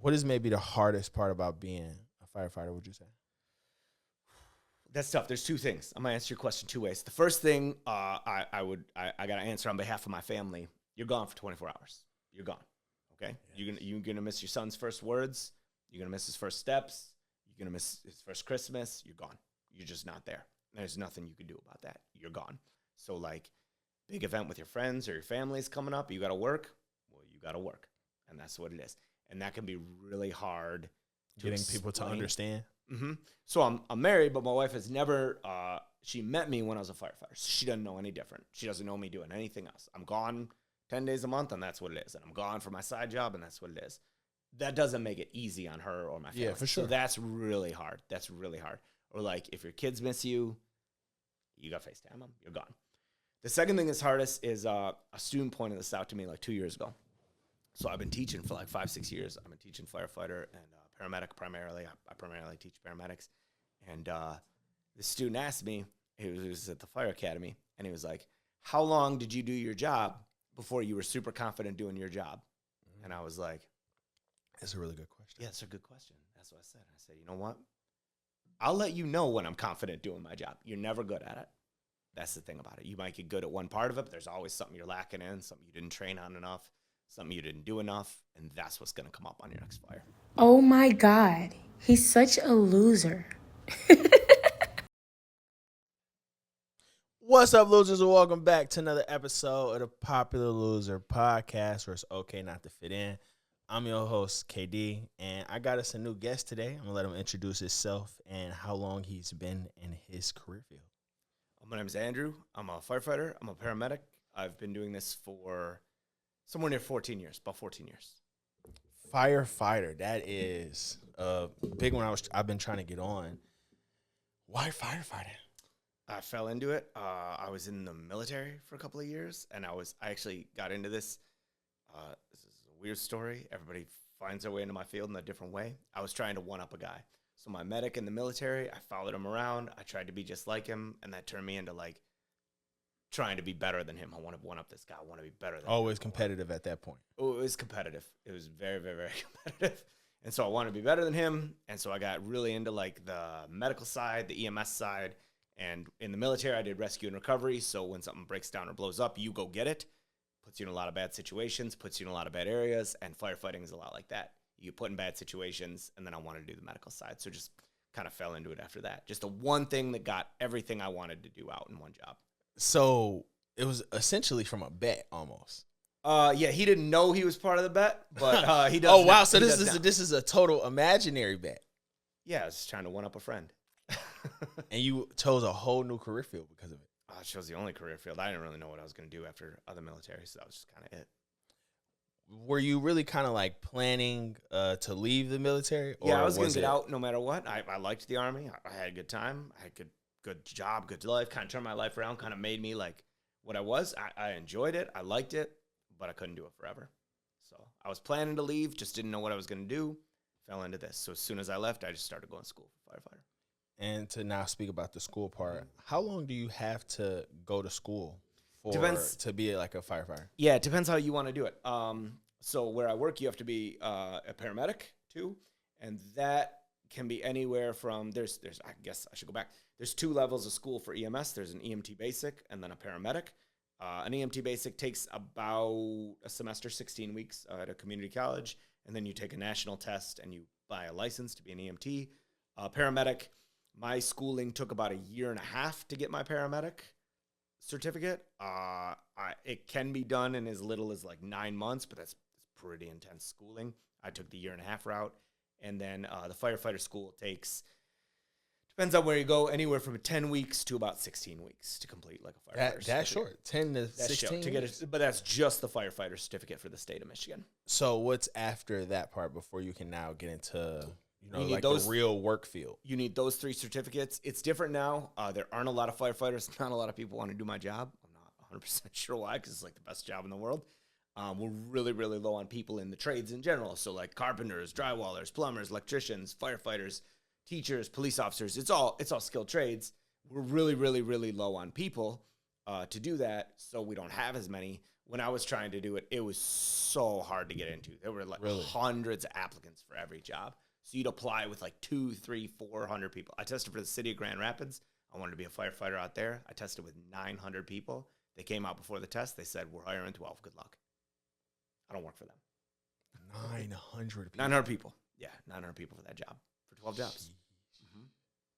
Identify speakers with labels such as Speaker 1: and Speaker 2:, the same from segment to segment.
Speaker 1: what is maybe the hardest part about being a firefighter, would you say?
Speaker 2: That's tough. There's two things. I'm gonna answer your question two ways. The first thing, I gotta answer on behalf of my family. You're gone for 24 hours. You're gone. Okay. Yes. You're gonna miss your son's first words. You're gonna miss his first steps. You're gonna miss his first Christmas. You're gone. You're just not there. There's nothing you can do about that. You're gone. So like, big event with your friends or your family's coming up. You gotta work. Well, you gotta work, and that's what it is. And that can be really hard.
Speaker 1: Getting people to understand.
Speaker 2: Mm-hmm. So I'm married, but my wife has never, she met me when I was a firefighter. So she doesn't know any different. She doesn't know me doing anything else. I'm gone 10 days a month, and that's what it is. And I'm gone for my side job, and that's what it is. That doesn't make it easy on her or my family.
Speaker 1: Yeah, for sure.
Speaker 2: So that's really hard. That's really hard. Or like, if your kids miss you, you got to FaceTime them. You're gone. The second thing that's hardest is a student pointed this out to me like 2 years ago. So I've been teaching for like 5-6 years. I've been teaching firefighter and paramedic primarily. I primarily teach paramedics. And the student asked me, he was at the fire academy, and he was like, how long did you do your job before you were super confident doing your job? Mm-hmm. And I was like,
Speaker 1: that's a really good question.
Speaker 2: Yeah, it's a good question. That's what I said. I said, you know what? I'll let you know when I'm confident doing my job. You're never good at it. That's the thing about it. You might get good at one part of it, but there's always something you're lacking in, something you didn't train on enough, something you didn't do enough, and that's what's going to come up on your next fire.
Speaker 3: Oh my God, he's such a loser.
Speaker 1: What's up, losers, and welcome back to another episode of the Popular Loser Podcast, where it's okay not to fit in. I'm your host, KD, and I got us a new guest today. I'm going to let him introduce himself and how long he's been in his career field.
Speaker 2: My name is Andrew. I'm a firefighter. I'm a paramedic. I've been doing this for somewhere near 14 years, about 14 years.
Speaker 1: Firefighter, that is a big one I've been trying to get on. Why firefighting?
Speaker 2: I fell into it. I was in the military for a couple of years, and I actually got into this. This is a weird story. Everybody finds their way into my field in a different way. I was trying to one-up a guy. So my medic in the military, I followed him around. I tried to be just like him, and that turned me into, like, trying to be better than him. I want to one-up this guy. I want to be better than him.
Speaker 1: Always competitive at that point.
Speaker 2: Oh, it was competitive. It was very, very, very competitive. And so I wanted to be better than him, and so I got really into, like, the medical side, the EMS side. And in the military, I did rescue and recovery. So when something breaks down or blows up, you go get it. Puts you in a lot of bad situations, puts you in a lot of bad areas, and firefighting is a lot like that. You get put in bad situations, and then I wanted to do the medical side. So just kind of fell into it after that. Just the one thing that got everything I wanted to do out in one job.
Speaker 1: So it was essentially from a bet almost.
Speaker 2: Yeah, he didn't know he was part of the bet, but he does.
Speaker 1: Oh, wow.
Speaker 2: Now.
Speaker 1: So this is a total imaginary bet.
Speaker 2: Yeah, I was trying to one up a friend.
Speaker 1: And you chose a whole new career field because of it.
Speaker 2: I chose the only career field. I didn't really know what I was going to do after other military, so that was just kind of it.
Speaker 1: Were you really kind of like planning to leave the military? Or
Speaker 2: yeah, I was going to get out no matter what. I liked the Army. I had a good time. I had good job, good life, kind of turned my life around, kind of made me like what I was. I enjoyed it. I liked it, but I couldn't do it forever. So I was planning to leave, just didn't know what I was going to do. Fell into this. So as soon as I left, I just started going to school for firefighter.
Speaker 1: And to now speak about the school part, how long do you have to go to school to be like a firefighter?
Speaker 2: Yeah, it depends how you want to do it. So where I work, you have to be a paramedic too, and that can be anywhere from there's I guess I should go back. There's 2 levels of school for EMS. There's an EMT basic and then a paramedic. An EMT basic takes about a semester, 16 weeks at a community college, and then you take a national test and you buy a license to be an EMT. Paramedic. My schooling took about 1.5 years to get my paramedic certificate. It can be done in as little as like 9 months, but that's pretty intense schooling. I took the 1.5 year route. And then the firefighter school depends on where you go, anywhere from 10 weeks to about 16 weeks to complete like a firefighter certificate.
Speaker 1: That's short, 10 to 16
Speaker 2: to get it, but that's just the firefighter certificate for the state of Michigan.
Speaker 1: So what's after that part before you can now get into... like the real work field.
Speaker 2: You need those 3 certificates. It's different now. There aren't a lot of firefighters. Not a lot of people want to do my job. I'm not 100% sure why, because it's like the best job in the world. We're really, really low on people in the trades in general. So like carpenters, drywallers, plumbers, electricians, firefighters, teachers, police officers. It's all skilled trades. We're really, really, really low on people to do that. So we don't have as many. when I was trying to do it, it was so hard to get into. There were like
Speaker 1: Really?
Speaker 2: hundreds of applicants for every job. So you'd apply with like 200, 300, 400 people. I tested for the city of Grand Rapids. I wanted to be a firefighter out there. I tested with 900 people. They came out before the test. They said, we're hiring 12. Good luck. I don't work for them.
Speaker 1: 900 people.
Speaker 2: 900 people. Yeah, 900 people for that job, for 12 jobs. Mhm.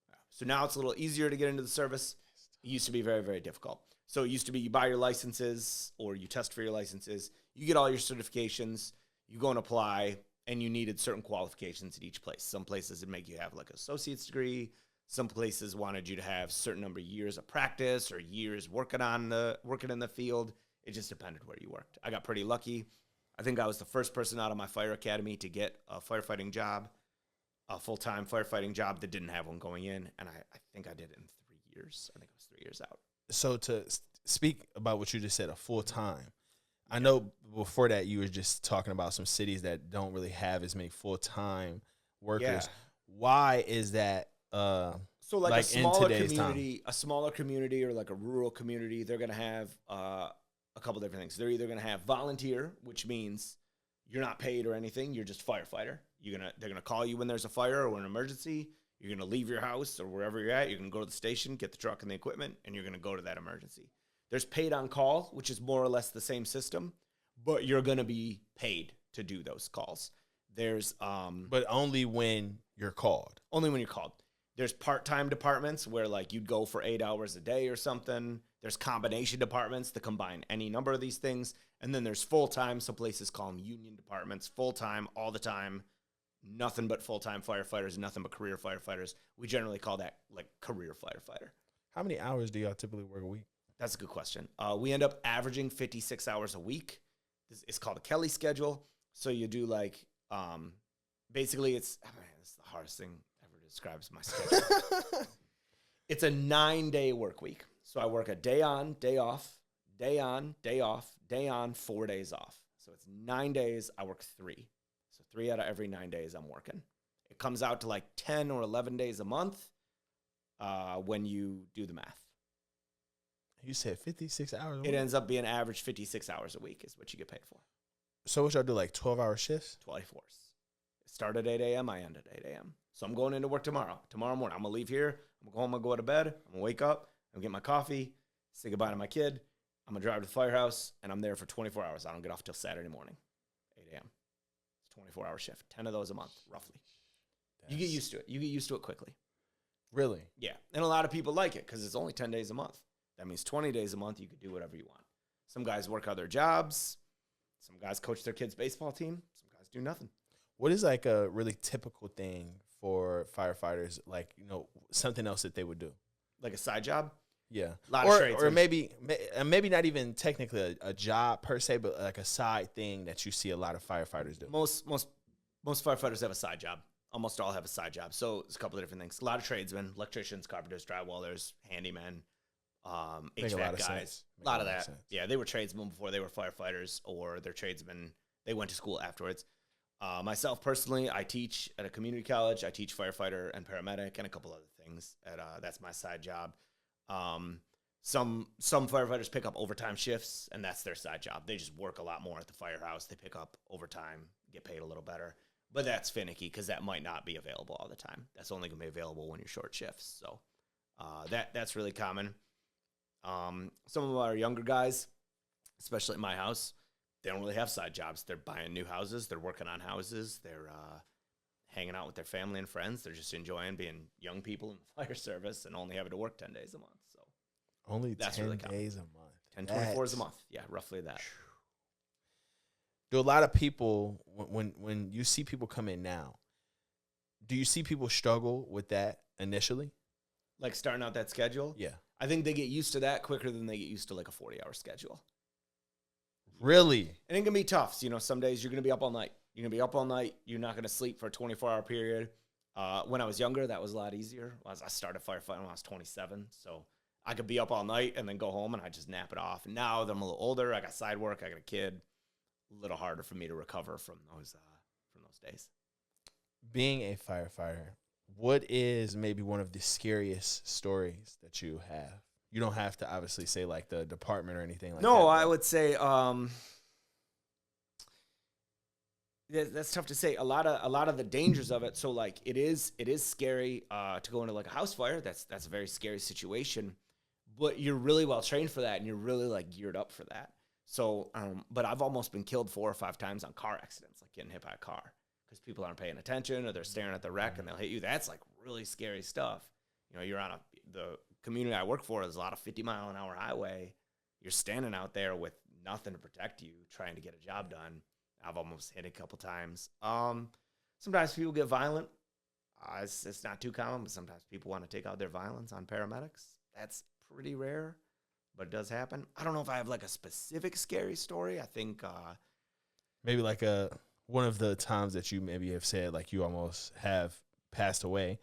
Speaker 2: Yeah. So now it's a little easier to get into the service. It used to be very, very difficult. So it used to be you buy your licenses or you test for your licenses. You get all your certifications. You go and apply, and you needed certain qualifications at each place. Some places would make you have like an associate's degree. Some places wanted you to have a certain number of years of practice or years working in the field. It just depended where you worked. I got pretty lucky. I think I was the first person out of my fire academy to get a firefighting job, a full-time firefighting job that didn't have one going in, and I think I did it in 3 years. I think I was 3 years out.
Speaker 1: So to speak about what you just said, a full time. I know before that you were just talking about some cities that don't really have as many full time workers.
Speaker 2: Yeah.
Speaker 1: Why is that?
Speaker 2: So like,
Speaker 1: like
Speaker 2: a smaller
Speaker 1: in today's
Speaker 2: community or like a rural community, they're going to have a couple different things. They're either going to have volunteer, which means you're not paid or anything. You're just firefighter. They're going to call you when there's a fire or an emergency. You're going to leave your house or wherever you're at. You're going to go to the station, get the truck and the equipment, and you're going to go to that emergency. There's paid on call, which is more or less the same system, but you're going to be paid to do those calls. There's
Speaker 1: But only when you're called.
Speaker 2: only when you're called. There's part-time departments where like you'd go for 8 hours a day or something. There's combination departments that combine any number of these things. And then there's full-time. Some places call them union departments, full-time, all the time. Nothing but full-time firefighters, nothing but career firefighters. We generally call that like career firefighter.
Speaker 1: How many hours do y'all typically work a week?
Speaker 2: That's a good question. We end up averaging 56 hours a week. It's called a Kelly schedule. So you do like, basically it's the hardest thing ever describes my schedule. It's a 9-day work week. So I work a day on, day off, day on, day off, day on, 4 days off. So it's 9 days. I work 3. So 3 out of every 9 days I'm working. It comes out to like 10 or 11 days a month when you do the math.
Speaker 1: You said 56 hours a
Speaker 2: It
Speaker 1: week?
Speaker 2: ends up being average 56 hours a week is what you get paid for.
Speaker 1: So what y'all do, like 12-hour shifts?
Speaker 2: 24s. Start at 8 a.m. I end at 8 a.m. So I'm going into work tomorrow morning. I'm going to leave here. I'm going to go home and go to bed. I'm going to wake up. I'm going to get my coffee, say goodbye to my kid. I'm going to drive to the firehouse, and I'm there for 24 hours. I don't get off till Saturday morning, 8 a.m. It's a 24-hour shift, 10 of those a month, roughly. You get used to it. You get used to it quickly.
Speaker 1: Really?
Speaker 2: Yeah. And a lot of people like it because it's only 10 days a month. That means 20 days a month, you could do whatever you want. Some guys work other jobs. Some guys coach their kids' baseball team. Some guys do nothing.
Speaker 1: What is like a really typical thing for firefighters, like, you know, something else that they would do?
Speaker 2: Like a side job?
Speaker 1: Yeah.
Speaker 2: A lot of trades.
Speaker 1: Or maybe not even technically a job per se, but like a side thing that you see a lot of firefighters do.
Speaker 2: Most firefighters have a side job. Almost all have a side job. So it's a couple of different things. A lot of tradesmen, electricians, carpenters, drywallers, handymen,
Speaker 1: Make a lot
Speaker 2: HVAC
Speaker 1: of
Speaker 2: guys.
Speaker 1: sense.
Speaker 2: A lot of
Speaker 1: Make a lot of
Speaker 2: that.
Speaker 1: sense.
Speaker 2: Yeah, they were tradesmen before they were firefighters, or they're tradesmen. They went to school afterwards. Myself personally, I teach at a community college. I teach firefighter and paramedic and a couple other things. That's my side job. Some firefighters pick up overtime shifts, and that's their side job. They just work a lot more at the firehouse. They pick up overtime, get paid a little better. But that's finicky because that might not be available all the time. That's only going to be available when you're short shifts. So that's really common. Some of our younger guys, especially at my house, they don't really have side jobs. They're buying new houses. They're working on houses. They're hanging out with their family and friends. They're just enjoying being young people in the fire service and only having to work 10 days a month. So
Speaker 1: Only
Speaker 2: That's
Speaker 1: 10
Speaker 2: really common.
Speaker 1: days a month.
Speaker 2: 10, 24s a month. Yeah, roughly that.
Speaker 1: Do a lot of people, when you see people come in now, do you see people struggle with that initially?
Speaker 2: Like starting out that schedule.
Speaker 1: Yeah.
Speaker 2: I think they get used to that quicker than they get used to like a 40-hour schedule.
Speaker 1: Really?
Speaker 2: And it can be tough. So, some days you're going to be up all night. You're going to be up all night. You're not going to sleep for a 24-hour period. When I was younger, that was a lot easier. I started firefighting when I was 27. So I could be up all night and then go home and I just nap it off. And now that I'm a little older, I got side work, I got a kid, a little harder for me to recover from those days.
Speaker 1: Being a firefighter, what is maybe one of the scariest stories that you have? You don't have to obviously say like the department or anything like that.
Speaker 2: No, I would say that's tough to say. A lot of the dangers of it. So like it is scary to go into like a house fire. That's a very scary situation. But you're really well trained for that, and you're really like geared up for that. So, but I've almost been killed 4 or 5 times on car accidents, like getting hit by a car because people aren't paying attention or they're staring at the wreck and they'll hit you. That's like really scary stuff. You know, you're on the community I work for is a lot of 50-mile-an-hour highway. You're standing out there with nothing to protect you, trying to get a job done. I've almost hit a couple times. Sometimes people get violent. It's not too common, but sometimes people want to take out their violence on paramedics. That's pretty rare, but it does happen. I don't know if I have like a specific scary story. I think
Speaker 1: maybe like one of the times that you maybe have said like you almost have passed away.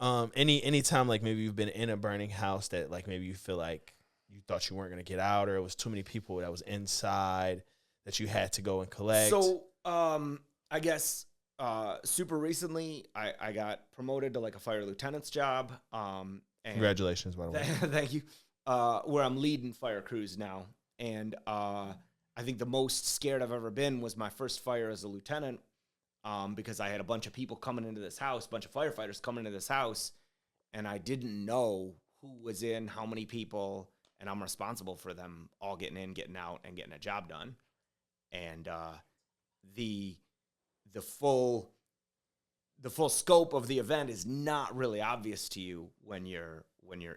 Speaker 1: Any time like maybe you've been in a burning house that like maybe you feel like you thought you weren't going to get out, or it was too many people that was inside that you had to go and collect.
Speaker 2: So I guess super recently I got promoted to like a fire lieutenant's job. And
Speaker 1: congratulations, by the way.
Speaker 2: Thank you. Where I'm leading fire crews now. And I think the most scared I've ever been was my first fire as a lieutenant, because I had a bunch of people coming into this house, a bunch of firefighters coming into this house, and I didn't know who was in, how many people, and I'm responsible for them all getting in, getting out, and getting a job done. And the full scope of the event is not really obvious to you when you're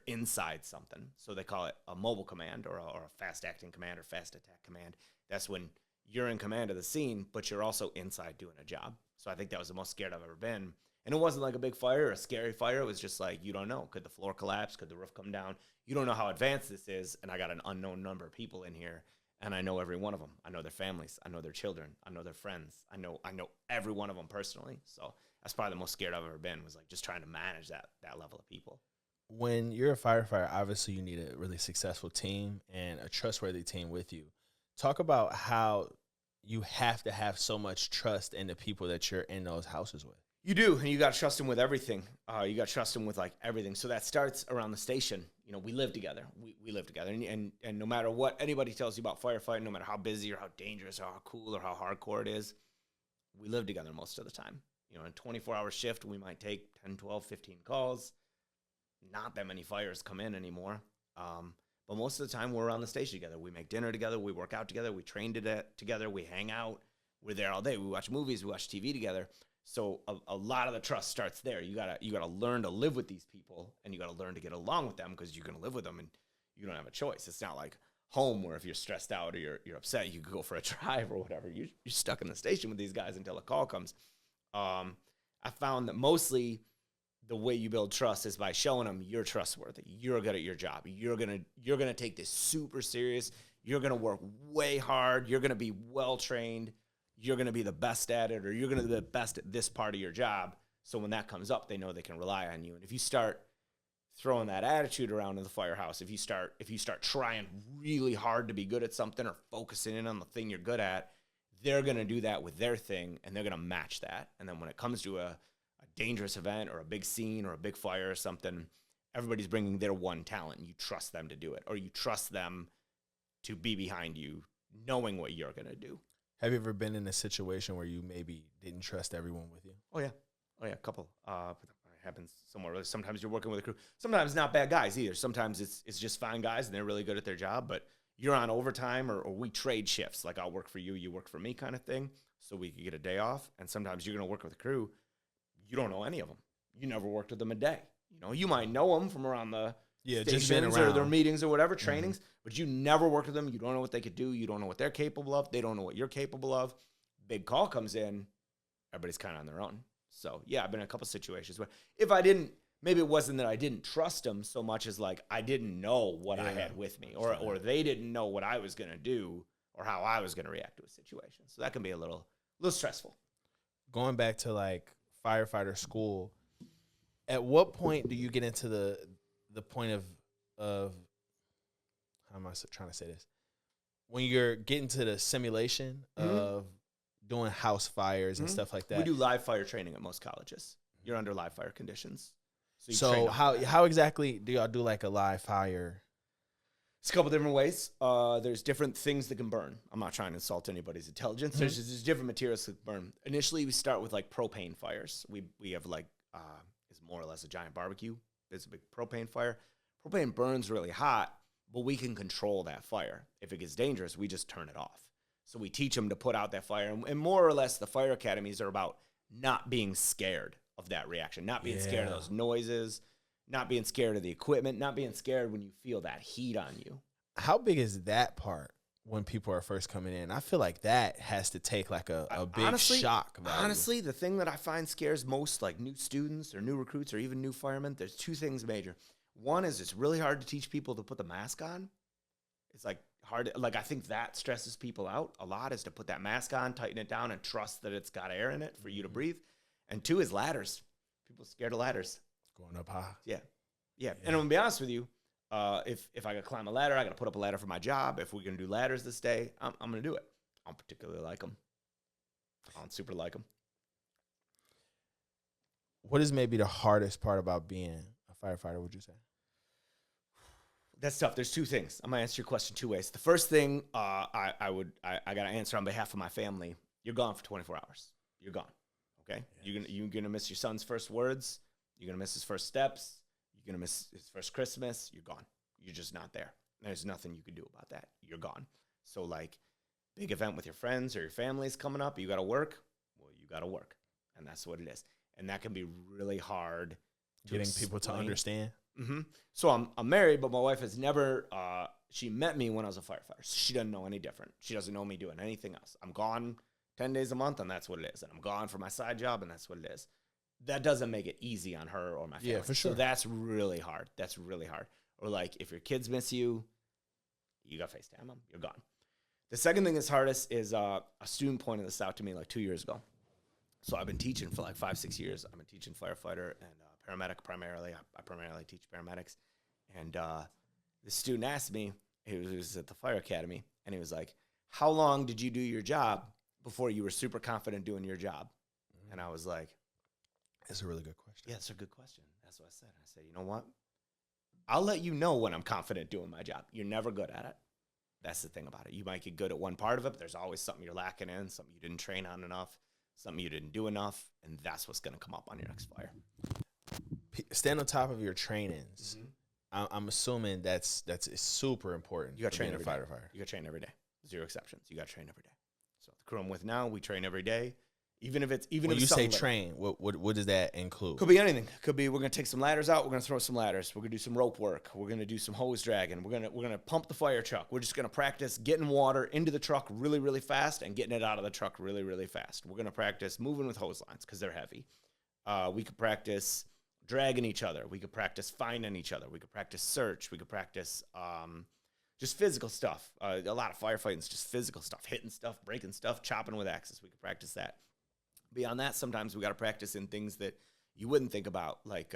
Speaker 2: inside something. So they call it a mobile command or a fast acting command or fast attack command. That's when you're in command of the scene, but you're also inside doing a job. So I think that was the most scared I've ever been. And it wasn't like a big fire or a scary fire. It was just like, you don't know. Could the floor collapse? Could the roof come down? You don't know how advanced this is. And I got an unknown number of people in here. And I know every one of them. I know their families. I know their children. I know their friends. I know every one of them personally. So that's probably the most scared I've ever been, was like just trying to manage that level of people.
Speaker 1: When you're a firefighter, obviously you need a really successful team and a trustworthy team with you. Talk about how you have to have so much trust in the people that you're in those houses with.
Speaker 2: You do, and you got to trust them with everything. You got to trust them with like everything. So that starts around the station. You know, we live together. We live together, and no matter what anybody tells you about firefighting, no matter how busy or how dangerous or how cool or how hardcore it is, we live together most of the time. You know, in a 24-hour shift, we might take 10, 12, 15 calls. Not that many fires come in anymore. But most of the time, we're around the station together. We make dinner together. We work out together. We train together. We hang out. We're there all day. We watch movies. We watch TV together. So a lot of the trust starts there. You gotta learn to live with these people, and you gotta learn to get along with them, because you're gonna live with them, and you don't have a choice. It's not like home where if you're stressed out or you're upset, you could go for a drive or whatever. You're stuck in the station with these guys until a call comes. I found that mostly the way you build trust is by showing them you're trustworthy. You're good at your job. You're gonna take this super serious. You're gonna work way hard. You're gonna be well trained. You're gonna be the best at it, or you're gonna be the best at this part of your job. So when that comes up, they know they can rely on you. And if you start throwing that attitude around in the firehouse, if you start trying really hard to be good at something or focusing in on the thing you're good at, they're gonna do that with their thing, and they're gonna match that. And then when it comes to a dangerous event or a big scene or a big fire or something, everybody's bringing their one talent, and you trust them to do it, or you trust them to be behind you, knowing what you're gonna do.
Speaker 1: Have you ever been in a situation where you maybe didn't trust everyone with you?
Speaker 2: Oh yeah, a couple. It happens somewhere. Sometimes you're working with a crew. Sometimes not bad guys either. Sometimes it's just fine guys and they're really good at their job, but you're on overtime or we trade shifts. Like I'll work for you, you work for me kind of thing, so we could get a day off. And sometimes you're going to work with a crew. You don't know any of them. You never worked with them a day. You know, you might know them from around the stations or their meetings or whatever, trainings, but you never worked with them. You don't know what they could do. You don't know what they're capable of. They don't know what you're capable of. Big call comes in, everybody's kind of on their own. So, yeah, I've been in a couple situations where maybe it wasn't that I didn't trust them so much as like I didn't know what I had with me, or they didn't know what I was going to do or how I was going to react to a situation. So that can be a little stressful.
Speaker 1: Going back to like firefighter school, at what point do you get into the point of how am I trying to say this? When you're getting to the simulation of doing house fires and stuff like that.
Speaker 2: We do live fire training at most colleges. You're under live fire conditions. you train
Speaker 1: So
Speaker 2: up for that.
Speaker 1: how exactly do y'all do like a live fire?
Speaker 2: It's a couple different ways. There's different things that can burn. I'm not trying to insult anybody's intelligence.
Speaker 1: Mm-hmm.
Speaker 2: There's different materials that burn. Initially, we start with like propane fires. We have like it's more or less a giant barbecue. It's a big propane fire. Propane burns really hot, but we can control that fire. If it gets dangerous, we just turn it off. So we teach them to put out that fire. And more or less, the fire academies are about not being scared of that reaction, not being scared of those noises, not being scared of the equipment, not being scared when you feel that heat on you.
Speaker 1: How big is that part when people are first coming in? I feel like that has to take like a big shock value.
Speaker 2: Honestly, the thing that I find scares most like new students or new recruits or even new firemen, there's two things major. One is it's really hard to teach people to put the mask on. It's like hard. Like I think that stresses people out a lot is to put that mask on, tighten it down, and trust that it's got air in it for you to breathe. And two is ladders. People are scared of ladders.
Speaker 1: Going up high.
Speaker 2: Yeah. And I'm going to be honest with you. If I got to climb a ladder, I got to put up a ladder for my job. If we're going to do ladders this day, I'm going to do it. I don't particularly like them. I don't super like them.
Speaker 1: What is maybe the hardest part about being a firefighter, would you say?
Speaker 2: That's tough. There's two things. I'm going to answer your question two ways. The first thing I got to answer on behalf of my family. You're gone for 24 hours. You're gone. Okay? Yes. You're gonna miss your son's first words. You're going to miss his first steps. You're going to miss his first Christmas. You're gone. You're just not there. There's nothing you can do about that. You're gone. So, like, big event with your friends or your family's coming up, you got to work. Well, you got to work. And that's what it is. And that can be really hard to
Speaker 1: getting people to understand.
Speaker 2: Mm-hmm. So I'm married, but my wife has never, she met me when I was a firefighter. So she doesn't know any different. She doesn't know me doing anything else. I'm gone 10 days a month, and that's what it is. And I'm gone for my side job, and that's what it is. That doesn't make it easy on her or my family.
Speaker 1: Yeah, for sure.
Speaker 2: So that's really hard. That's really hard. Or like if your kids miss you, you got to FaceTime them. You're gone. The second thing that's hardest is a student pointed this out to me like 2 years ago. So I've been teaching for like 5-6 years. I've been teaching firefighter and paramedic primarily. I primarily teach paramedics. And the student asked me, he was at the fire academy, and he was like, how long did you do your job before you were super confident doing your job? Mm-hmm. And I was like,
Speaker 1: that's a really good question.
Speaker 2: Yeah, it's a good question. That's what I said. I said, you know what? I'll let you know when I'm confident doing my job. You're never good at it. That's the thing about it. You might get good at one part of it, but there's always something you're lacking in, something you didn't train on enough, something you didn't do enough, and that's what's going to come up on your next fire.
Speaker 1: Stand on top of your trainings. Mm-hmm. I'm assuming that's super important.
Speaker 2: You got to train
Speaker 1: every
Speaker 2: day.
Speaker 1: Firefighter.
Speaker 2: You got to train every day. Zero exceptions. You got to train every day. So the crew I'm with now, we train every day. Even if it's
Speaker 1: when you say train, what does that include?
Speaker 2: Could be anything. Could be we're gonna take some ladders out. We're gonna throw some ladders. We're gonna do some rope work. We're gonna do some hose dragging. We're gonna pump the fire truck. We're just gonna practice getting water into the truck really, really fast and getting it out of the truck really, really fast. We're gonna practice moving with hose lines because they're heavy. We could practice dragging each other. We could practice finding each other. We could practice search. We could practice just physical stuff. A lot of firefighting is just physical stuff, hitting stuff, breaking stuff, chopping with axes. We could practice that. Beyond that, sometimes we got to practice in things that you wouldn't think about. Like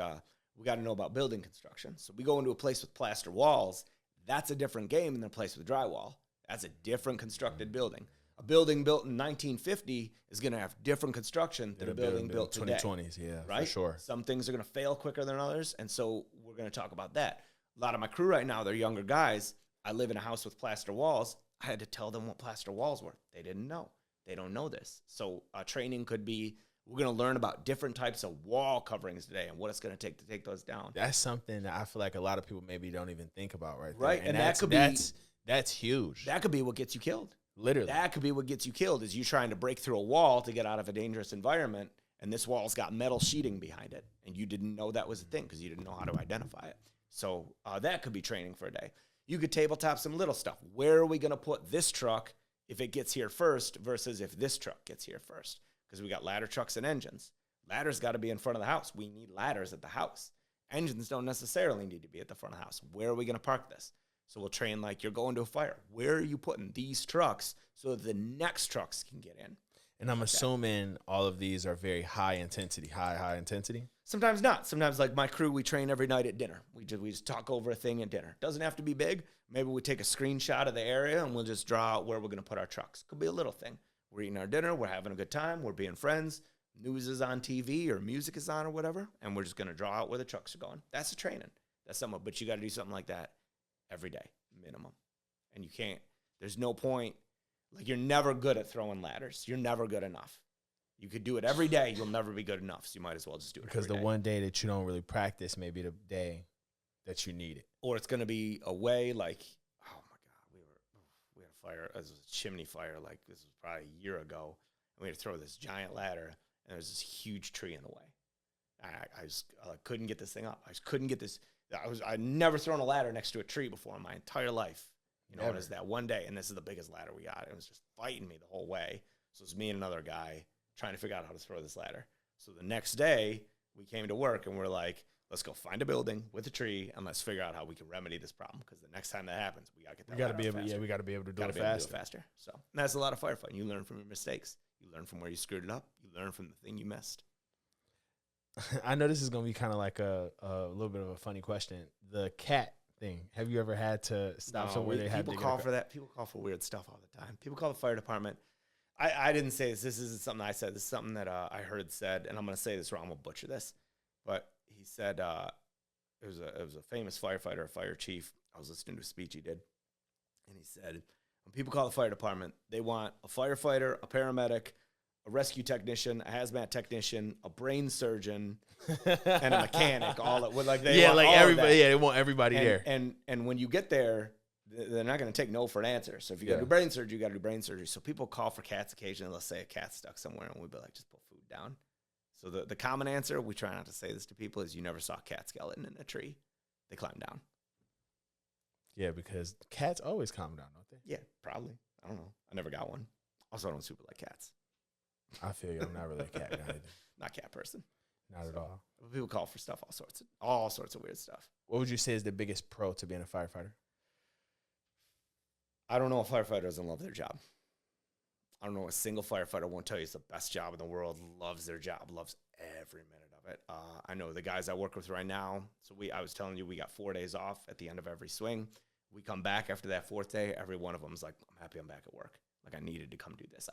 Speaker 2: we got to know about building construction. So we go into a place with plaster walls. That's a different game than a place with drywall. That's a different constructed building. A building built in 1950 is going to have different construction than a building built today.
Speaker 1: 2020s, yeah,
Speaker 2: right?
Speaker 1: For sure.
Speaker 2: Some things are going to fail quicker than others, and so we're going to talk about that. A lot of my crew right now, they're younger guys. I live in a house with plaster walls. I had to tell them what plaster walls were. They didn't know. They don't know this. So training could be, we're going to learn about different types of wall coverings today and what it's going to take those down.
Speaker 1: That's something that I feel like a lot of people maybe don't even think about right there.
Speaker 2: Right, and
Speaker 1: that's huge.
Speaker 2: That could be what gets you killed.
Speaker 1: Literally.
Speaker 2: That could be what gets you killed is you trying to break through a wall to get out of a dangerous environment, and this wall's got metal sheeting behind it, and you didn't know that was a thing because you didn't know how to identify it. So that could be training for a day. You could tabletop some little stuff. Where are we going to put this truck if it gets here first versus if this truck gets here first? Because we got ladder trucks and engines. Ladders got to be in front of the house. We need ladders at the house. Engines don't necessarily need to be at the front of the house. Where are we going to park this? So we'll train like you're going to a fire. Where are you putting these trucks so that the next trucks can get in?
Speaker 1: And I'm assuming all of these are very high intensity.
Speaker 2: Sometimes not. Sometimes, like my crew, we train every night at dinner. We just talk over a thing at dinner. Doesn't have to be big. Maybe we take a screenshot of the area and we'll just draw out where we're going to put our trucks. Could be a little thing. We're eating our dinner. We're having a good time. We're being friends. news is on TV or music is on or whatever, and we're just going to draw out where the trucks are going. That's the training. That's something, but you got to do something like that every day, minimum. And you can't, there's no point, like you're never good at throwing ladders. You're never good enough. You could do it every day. You'll never be good enough. So you might as well just do it
Speaker 1: because
Speaker 2: every
Speaker 1: the
Speaker 2: day.
Speaker 1: one day that you don't really practice may be the day that you need it.
Speaker 2: Or it's going to be a way like, oh my God, we had a fire, it was a chimney fire, like this was probably a year ago. And we had to throw this giant ladder, and there was this huge tree in the way. I couldn't get this thing up. I just couldn't get this. I'd never thrown a ladder next to a tree before in my entire life. You know, it was that one day, and this is the biggest ladder we got. It was just fighting me the whole way. So it was me and another guy trying to figure out how to throw this ladder. So the next day, we came to work, and we're like, let's go find a building with a tree, and let's figure out how we can remedy this problem. Because the next time that happens, we got to get that ladder up faster.
Speaker 1: We got to be able to do
Speaker 2: Gotta
Speaker 1: it
Speaker 2: be able to
Speaker 1: faster.
Speaker 2: do it faster. So and that's a lot of firefighting. You learn from your mistakes. You learn from where you screwed it up. You learn from the thing you missed.
Speaker 1: I know this is going to be kind of like a little bit of a funny question. The cat thing. Have you ever had to stop somewhere they had to
Speaker 2: People call for that. People call for weird stuff all the time. People call the fire department. I didn't say this. This isn't something I said. This is something that I heard said, and I'm going to say this wrong. I'm going to butcher this. But he said it was a famous firefighter, a fire chief. I was listening to a speech he did, and he said, when people call the fire department, they want a firefighter, a paramedic, a rescue technician, a hazmat technician, a brain surgeon, and a mechanic. All at, like they want all
Speaker 1: everybody.
Speaker 2: of that.
Speaker 1: Yeah, they want everybody
Speaker 2: and,
Speaker 1: there.
Speaker 2: And when you get there, they're not going to take no for an answer. So if you got to do brain surgery, you got to do brain surgery. So people call for cats occasionally. Let's say a cat's stuck somewhere, and we'd be like, just put food down. So the common answer, we try not to say this to people, is you never saw a cat skeleton in a tree. They climb down.
Speaker 1: Yeah, because cats always calm down, don't they?
Speaker 2: Yeah, probably. I don't know. I never got one. Also, I don't super like cats.
Speaker 1: I feel you. I'm not really a cat guy either.
Speaker 2: Not cat person.
Speaker 1: Not at all.
Speaker 2: People call for stuff, all sorts of weird stuff.
Speaker 1: What would you say is the biggest pro to being a firefighter?
Speaker 2: I don't know a firefighter doesn't love their job. I don't know a single firefighter won't tell you it's the best job in the world, loves their job, loves every minute of it. I know the guys I work with right now. So I was telling you, we got 4 days off at the end of every swing. We come back after that fourth day. Every one of them is like, I'm happy I'm back at work. Like I needed to come do this.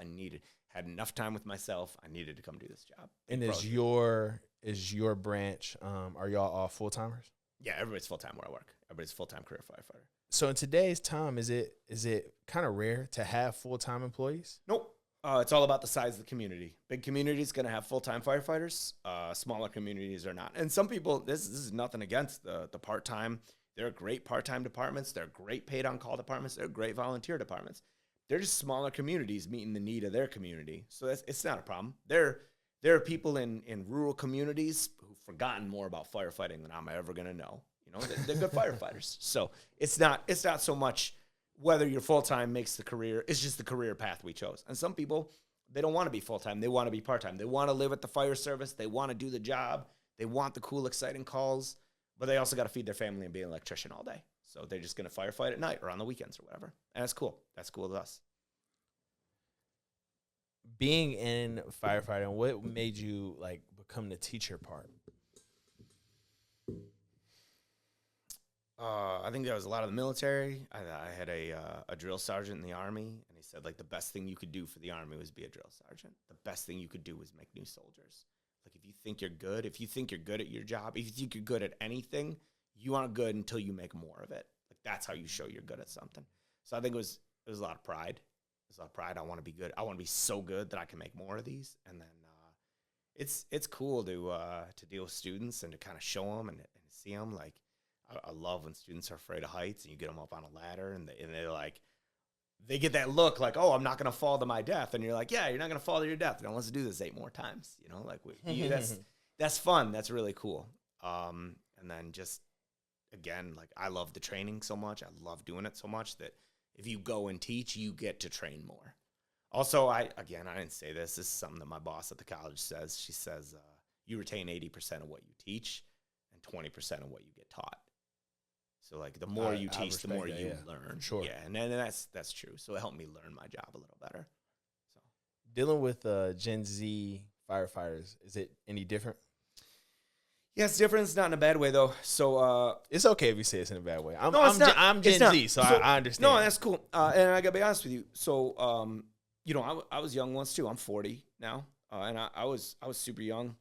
Speaker 2: Had enough time with myself. I needed to come do this job.
Speaker 1: And is your branch, are y'all all full-timers?
Speaker 2: Yeah, everybody's full-time where I work. Everybody's full-time career firefighter.
Speaker 1: So in today's time, is it kind of rare to have full-time employees?
Speaker 2: Nope. It's all about the size of the community. Big communities going to have full-time firefighters. Smaller communities are not. And some people, this is nothing against the part-time. They're great part-time departments. They're great paid on-call departments. They're great volunteer departments. They're just smaller communities meeting the need of their community. So it's not a problem. There are people in rural communities who've forgotten more about firefighting than I'm ever going to know. You know, they're good firefighters. So it's not so much whether you're full-time makes the career. It's just the career path we chose. And some people, they don't want to be full-time. They want to be part-time. They want to live at the fire service. They want to do the job. They want the cool, exciting calls. But they also got to feed their family and be an electrician all day. So they're just going to firefight at night or on the weekends or whatever. And that's cool. That's cool with us.
Speaker 1: Being in firefighting, what made you like become the teacher part?
Speaker 2: I think there was a lot of the military. I had a drill sergeant in the Army, and he said, like, the best thing you could do for the Army was be a drill sergeant. The best thing you could do was make new soldiers. Like, if you think you're good at your job, if you think you're good at anything, you aren't good until you make more of it. Like, that's how you show you're good at something. So I think it was a lot of pride. There's a lot of pride. I want to be good. I want to be so good that I can make more of these. And then it's cool to deal with students and to kind of show them and see them. Like, I love when students are afraid of heights and you get them up on a ladder and they're like, they get that look like, oh, I'm not going to fall to my death. And you're like, yeah, you're not going to fall to your death. Now let's do this 8 more times. You know, like that's fun. That's really cool. And then just, again, like I love the training so much. I love doing it so much that if you go and teach, you get to train more. Also, I didn't say this. This is something that my boss at the college says. She says, you retain 80% of what you teach and 20% of what you get taught. So, like, the more you teach, the more you learn.
Speaker 1: Sure.
Speaker 2: Yeah, and then that's true. So it helped me learn my job a little better. So
Speaker 1: dealing with Gen Z firefighters, is it any different?
Speaker 2: Yeah, it's different. It's not in a bad way, though. So
Speaker 1: it's okay if you say it's in a bad way. I'm Gen Z, so I understand.
Speaker 2: No, that's cool. And I got to be honest with you. So, I was young once, too. I'm 40 now. and I was super young.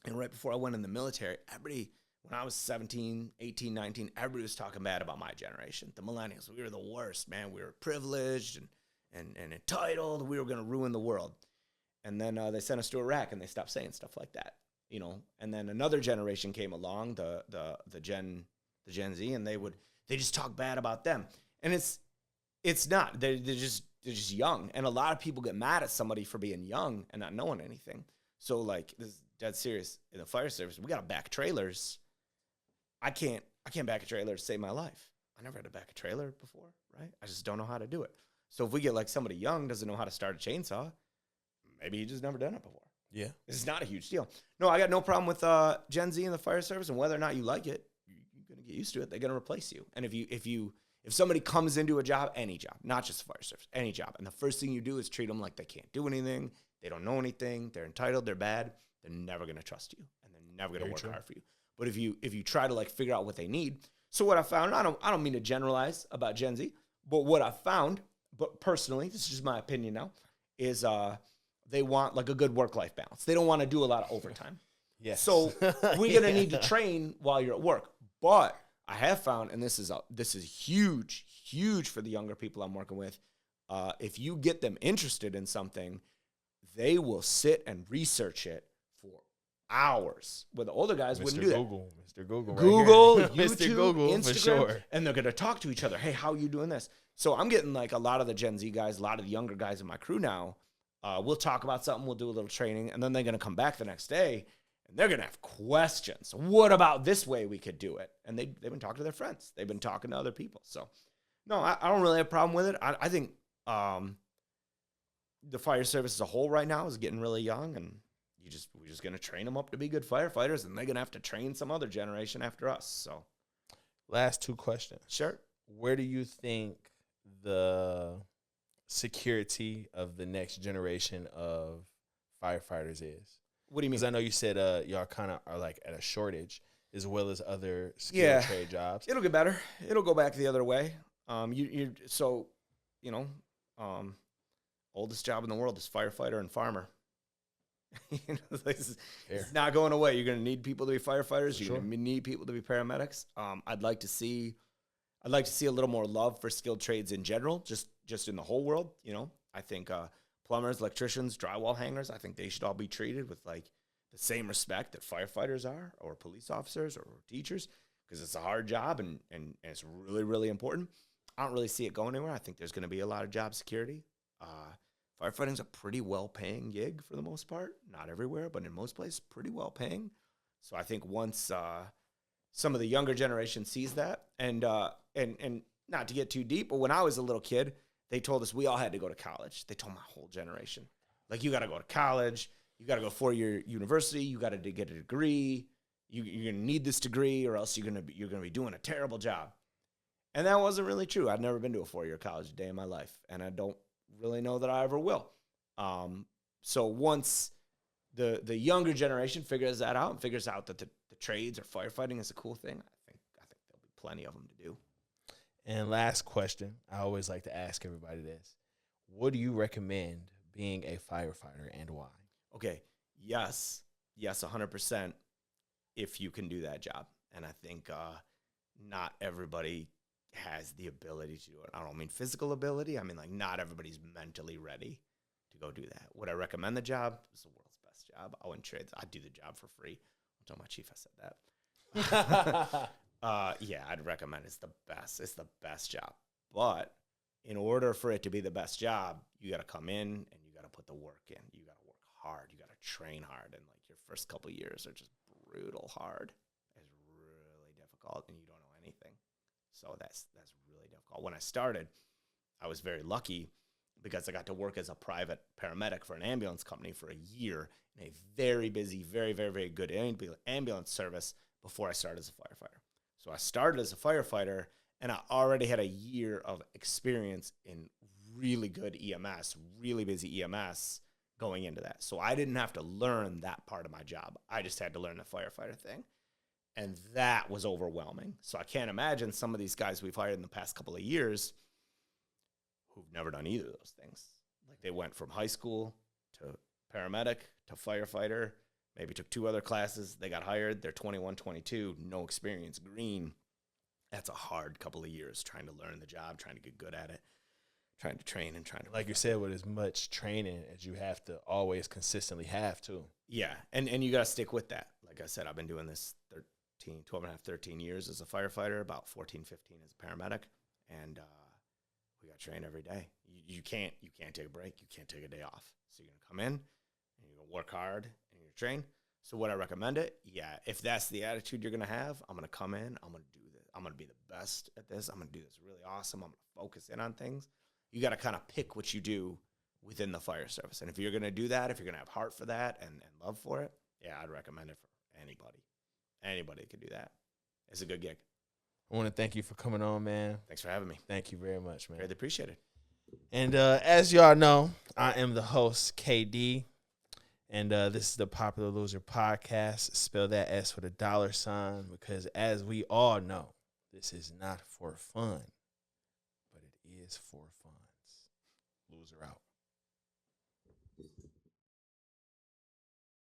Speaker 2: And right before I went in the military, everybody, when I was 17, 18, 19, everybody was talking bad about my generation, the millennials. We were the worst, man. We were privileged and entitled. We were going to ruin the world. And then they sent us to Iraq, and they stopped saying stuff like that, you know. And then another generation came along, the Gen Z, and they just talk bad about them. And it's not. They're just young, and a lot of people get mad at somebody for being young and not knowing anything. So like, this is dead serious. In the fire service, we got to back trailers. I can't back a trailer to save my life. I never had to back a trailer before, right? I just don't know how to do it. So if we get like somebody young doesn't know how to start a chainsaw, maybe he just never done it before.
Speaker 1: Yeah.
Speaker 2: It's not a huge deal. No, I got no problem with Gen Z in the fire service, and whether or not you like it, you're going to get used to it. They're going to replace you. And if somebody comes into a job, any job, not just the fire service, any job, and the first thing you do is treat them like they can't do anything, they don't know anything, they're entitled, they're bad, they're never going to trust you, and they're never going to work hard for you. But if you try to like figure out what they need, so what I found, I don't mean to generalize about Gen Z, but what I found, but personally, this is just my opinion now, is they want like a good work-life balance. They don't want to do a lot of overtime.
Speaker 1: Yes.
Speaker 2: So we're going to need to train while you're at work. But I have found, and this is huge for the younger people I'm working with, if you get them interested in something, they will sit and research it for hours. Where the older guys wouldn't do that.
Speaker 1: Mr. Google,
Speaker 2: Google,
Speaker 1: right
Speaker 2: YouTube,
Speaker 1: Mr. Google,
Speaker 2: Instagram,
Speaker 1: for sure.
Speaker 2: and they're going to talk to each other. Hey, how are you doing this? So I'm getting like a lot of the Gen Z guys, a lot of the younger guys in my crew now. We'll talk about something, we'll do a little training, and then they're going to come back the next day, and they're going to have questions. What about this way we could do it? And they've been talking to their friends. They've been talking to other people. So, no, I don't really have a problem with it. I think the fire service as a whole right now is getting really young, and we're just going to train them up to be good firefighters, and they're going to have to train some other generation after us. So,
Speaker 1: last two questions.
Speaker 2: Sure.
Speaker 1: Where do you think the security of the next generation of firefighters is?
Speaker 2: What do you mean?
Speaker 1: Because I know you said y'all kind of are like at a shortage as well as other skilled trade jobs.
Speaker 2: It'll get better. It'll go back the other way. Oldest job in the world is firefighter and farmer. It's not going away. You're going to need people to be firefighters. You're going to need people to be paramedics. I'd like to see a little more love for skilled trades in general, just in the whole world. You know, I think plumbers, electricians, drywall hangers, I think they should all be treated with like the same respect that firefighters are, or police officers, or teachers, because it's a hard job and it's really, really important. I don't really see it going anywhere. I think there's going to be a lot of job security. Firefighting's a pretty well-paying gig for the most part. Not everywhere, but in most places, pretty well-paying. So I think once some of the younger generation sees that, and not to get too deep, but when I was a little kid, they told us we all had to go to college. They told my whole generation, like, you got to go to college, you got to go 4-year university, you got to get a degree, you're gonna need this degree, or else you're gonna be doing a terrible job. And that wasn't really true. I'd never been to a 4-year college day in my life, and I don't really know that I ever will. So once the younger generation figures that out and figures out that the trades or firefighting is a cool thing, I think there'll be plenty of them to do.
Speaker 1: And last question, I always like to ask everybody this: what do you recommend being a firefighter and why?
Speaker 2: Okay, yes, 100%. If you can do that job, and I think not everybody has the ability to do it. I don't mean physical ability. I mean, like, not everybody's mentally ready to go do that. Would I recommend the job? It's the world's best job. I wouldn't trade. I'd do the job for free. I'll tell my chief I said that. Yeah, I'd recommend it's the best. It's the best job. But in order for it to be the best job, you got to come in and you got to put the work in. You got to work hard. You got to train hard. And like, your first couple of years are just brutal hard. It's really difficult, and you don't know anything. So that's really difficult. When I started, I was very lucky because I got to work as a private paramedic for an ambulance company for a year in a very busy, very, very, very good ambulance service before I started as a firefighter. So I started as a firefighter, and I already had a year of experience in really good EMS, really busy EMS going into that. So I didn't have to learn that part of my job. I just had to learn the firefighter thing. And that was overwhelming. So I can't imagine some of these guys we've hired in the past couple of years who've never done either of those things. Like, they went from high school to paramedic to firefighter, maybe took 2 other classes. They got hired. They're 21, 22, no experience, green. That's a hard couple of years trying to learn the job, trying to get good at it, trying to train and trying to.
Speaker 1: Like you said, with as much training as you have to always consistently have, too.
Speaker 2: Yeah, and you got to stick with that. Like I said, I've been doing this 12 and a half, 13 years as a firefighter, about 14, 15 as a paramedic, and we got trained every day. You can't take a break. You can't take a day off. So you're going to come in, and you're going to work hard, and you're trained. So would I recommend it? Yeah, if that's the attitude you're going to have, I'm going to come in, I'm going to do this. I'm going to be the best at this. I'm going to do this really awesome. I'm going to focus in on things. You got to kind of pick what you do within the fire service. And if you're going to do that, if you're going to have heart for that and love for it, yeah, I'd recommend it for anybody. Anybody can do that. It's a good gig.
Speaker 1: I want to thank you for coming on, man.
Speaker 2: Thanks for having me.
Speaker 1: Thank you very much, man.
Speaker 2: Really appreciate it.
Speaker 1: And as y'all know, I am the host, KD. And this is the Popular Loser Podcast. Spell that S with a $, because as we all know, this is not for fun, but it is for funds. Loser out.